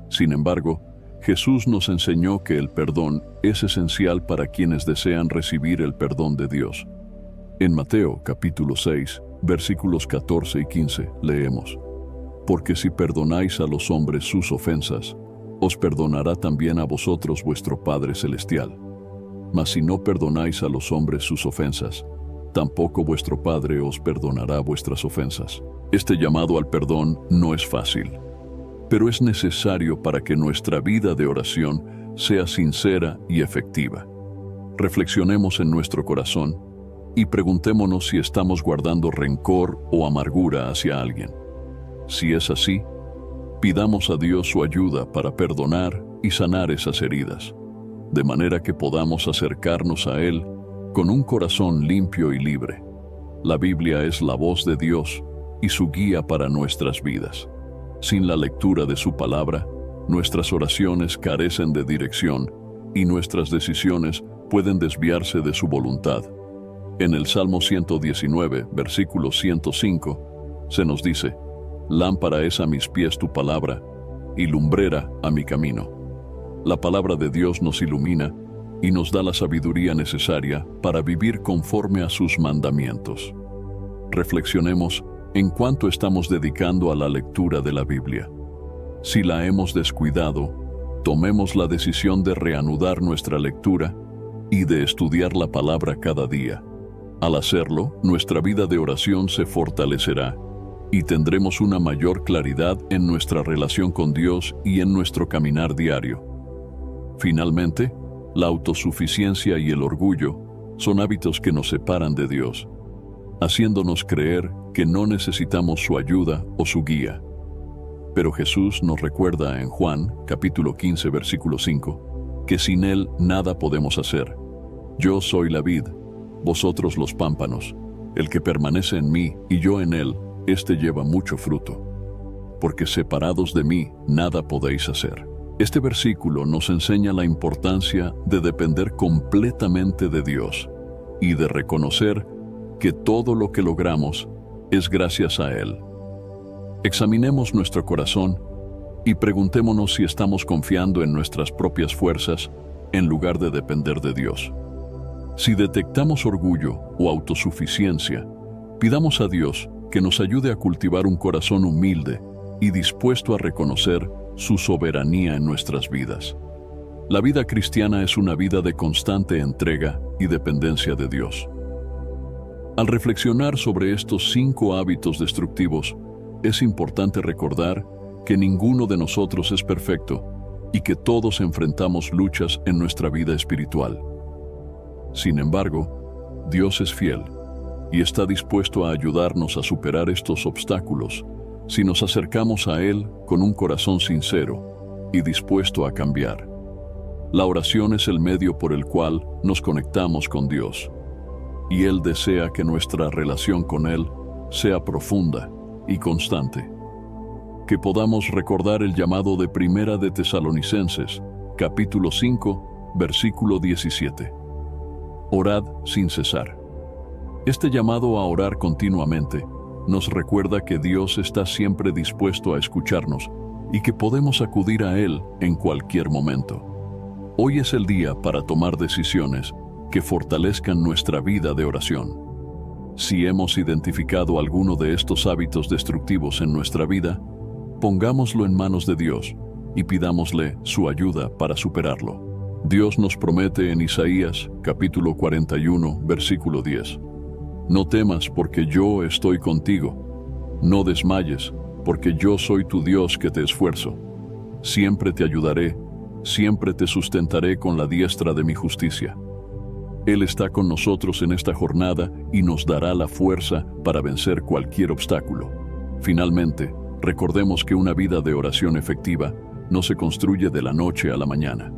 Sin embargo, Jesús nos enseñó que el perdón es esencial para quienes desean recibir el perdón de Dios. En Mateo capítulo 6, versículos 14 y 15, leemos: Porque si perdonáis a los hombres sus ofensas, os perdonará también a vosotros vuestro Padre Celestial. Mas si no perdonáis a los hombres sus ofensas, tampoco vuestro Padre os perdonará vuestras ofensas. Este llamado al perdón no es fácil, pero es necesario para que nuestra vida de oración sea sincera y efectiva. Reflexionemos en nuestro corazón y preguntémonos si estamos guardando rencor o amargura hacia alguien. Si es así, pidamos a Dios su ayuda para perdonar y sanar esas heridas, de manera que podamos acercarnos a Él con un corazón limpio y libre. La Biblia es la voz de Dios y su guía para nuestras vidas. Sin la lectura de su palabra, nuestras oraciones carecen de dirección y nuestras decisiones pueden desviarse de su voluntad. En el Salmo 119, versículo 105, se nos dice: Lámpara es a mis pies tu palabra, y lumbrera a mi camino. La palabra de Dios nos ilumina y nos da la sabiduría necesaria para vivir conforme a sus mandamientos. Reflexionemos en cuánto estamos dedicando a la lectura de la Biblia. Si la hemos descuidado, tomemos la decisión de reanudar nuestra lectura y de estudiar la palabra cada día. Al hacerlo, nuestra vida de oración se fortalecerá y tendremos una mayor claridad en nuestra relación con Dios y en nuestro caminar diario. Finalmente, la autosuficiencia y el orgullo son hábitos que nos separan de Dios, haciéndonos creer que no necesitamos su ayuda o su guía. Pero Jesús nos recuerda en Juan, capítulo 15, versículo 5, que sin Él nada podemos hacer. Yo soy la vid, vosotros los pámpanos. El que permanece en mí y yo en él, este lleva mucho fruto, porque separados de mí nada podéis hacer. Este versículo nos enseña la importancia de depender completamente de Dios y de reconocer que todo lo que logramos es gracias a Él. Examinemos nuestro corazón y preguntémonos si estamos confiando en nuestras propias fuerzas en lugar de depender de Dios. Si detectamos orgullo o autosuficiencia, pidamos a Dios que nos ayude a cultivar un corazón humilde y dispuesto a reconocer su soberanía en nuestras vidas. La vida cristiana es una vida de constante entrega y dependencia de Dios. Al reflexionar sobre estos 5 hábitos destructivos, es importante recordar que ninguno de nosotros es perfecto y que todos enfrentamos luchas en nuestra vida espiritual. Sin embargo, Dios es fiel y está dispuesto a ayudarnos a superar estos obstáculos si nos acercamos a Él con un corazón sincero y dispuesto a cambiar. La oración es el medio por el cual nos conectamos con Dios, y Él desea que nuestra relación con Él sea profunda y constante. Que podamos recordar el llamado de Primera de Tesalonicenses, capítulo 5, versículo 17. Orad sin cesar. Este llamado a orar continuamente nos recuerda que Dios está siempre dispuesto a escucharnos y que podemos acudir a Él en cualquier momento. Hoy es el día para tomar decisiones que fortalezcan nuestra vida de oración. Si hemos identificado alguno de estos hábitos destructivos en nuestra vida, pongámoslo en manos de Dios y pidámosle su ayuda para superarlo. Dios nos promete en Isaías, capítulo 41, versículo 10. No temas porque yo estoy contigo. No desmayes porque yo soy tu Dios que te esfuerzo. Siempre te ayudaré, siempre te sustentaré con la diestra de mi justicia. Él está con nosotros en esta jornada y nos dará la fuerza para vencer cualquier obstáculo. Finalmente, recordemos que una vida de oración efectiva no se construye de la noche a la mañana.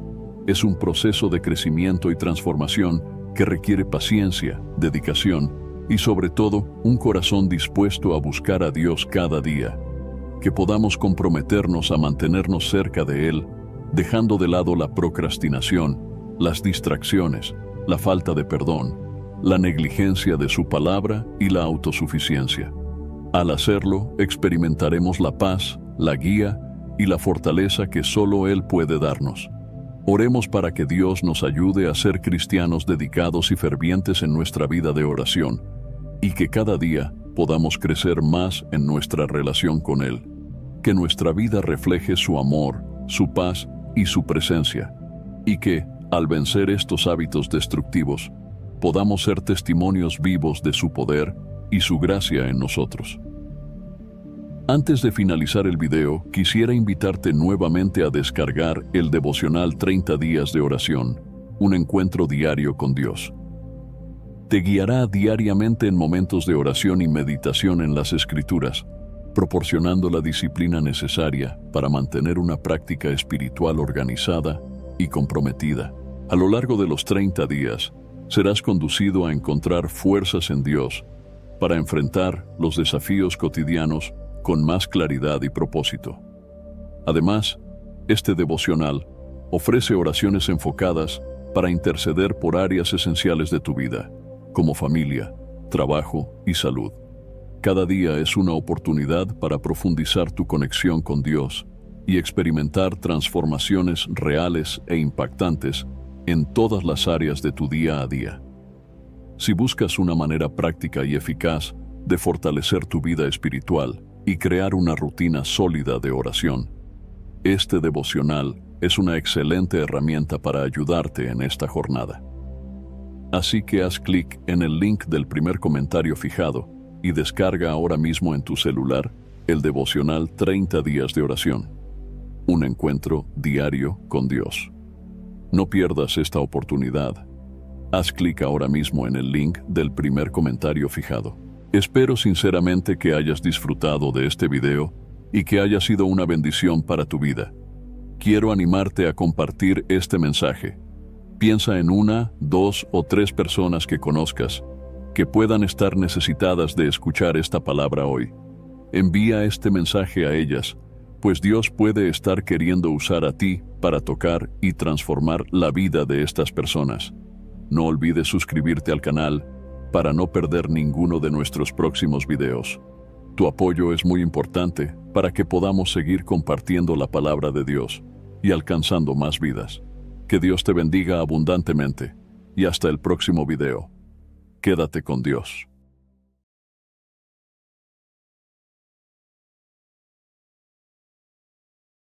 Es un proceso de crecimiento y transformación que requiere paciencia, dedicación y sobre todo un corazón dispuesto a buscar a Dios cada día. Que podamos comprometernos a mantenernos cerca de Él, dejando de lado la procrastinación, las distracciones, la falta de perdón, la negligencia de su palabra y la autosuficiencia. Al hacerlo, experimentaremos la paz, la guía y la fortaleza que solo Él puede darnos. Oremos para que Dios nos ayude a ser cristianos dedicados y fervientes en nuestra vida de oración, y que cada día podamos crecer más en nuestra relación con Él. Que nuestra vida refleje su amor, su paz y su presencia, y que, al vencer estos hábitos destructivos, podamos ser testimonios vivos de su poder y su gracia en nosotros. Antes de finalizar el video, quisiera invitarte nuevamente a descargar el devocional 30 días de oración, un encuentro diario con Dios. Te guiará diariamente en momentos de oración y meditación en las Escrituras, proporcionando la disciplina necesaria para mantener una práctica espiritual organizada y comprometida. A lo largo de los 30 días, serás conducido a encontrar fuerzas en Dios para enfrentar los desafíos cotidianos con más claridad y propósito. Además, este devocional ofrece oraciones enfocadas para interceder por áreas esenciales de tu vida, como familia, trabajo y salud. Cada día es una oportunidad para profundizar tu conexión con Dios y experimentar transformaciones reales e impactantes en todas las áreas de tu día a día. Si buscas una manera práctica y eficaz de fortalecer tu vida espiritual y crear una rutina sólida de oración, este devocional es una excelente herramienta para ayudarte en esta jornada. Así que haz clic en el link del primer comentario fijado y descarga ahora mismo en tu celular el devocional 30 días de oración, un encuentro diario con Dios. No pierdas esta oportunidad. Haz clic ahora mismo en el link del primer comentario fijado. Espero sinceramente que hayas disfrutado de este video y que haya sido una bendición para tu vida. Quiero animarte a compartir este mensaje. Piensa en 1, 2 o 3 personas que conozcas que puedan estar necesitadas de escuchar esta palabra hoy. Envía este mensaje a ellas, pues Dios puede estar queriendo usar a ti para tocar y transformar la vida de estas personas. No olvides suscribirte al canal para no perder ninguno de nuestros próximos videos. Tu apoyo es muy importante para que podamos seguir compartiendo la palabra de Dios y alcanzando más vidas. Que Dios te bendiga abundantemente y hasta el próximo video. Quédate con Dios.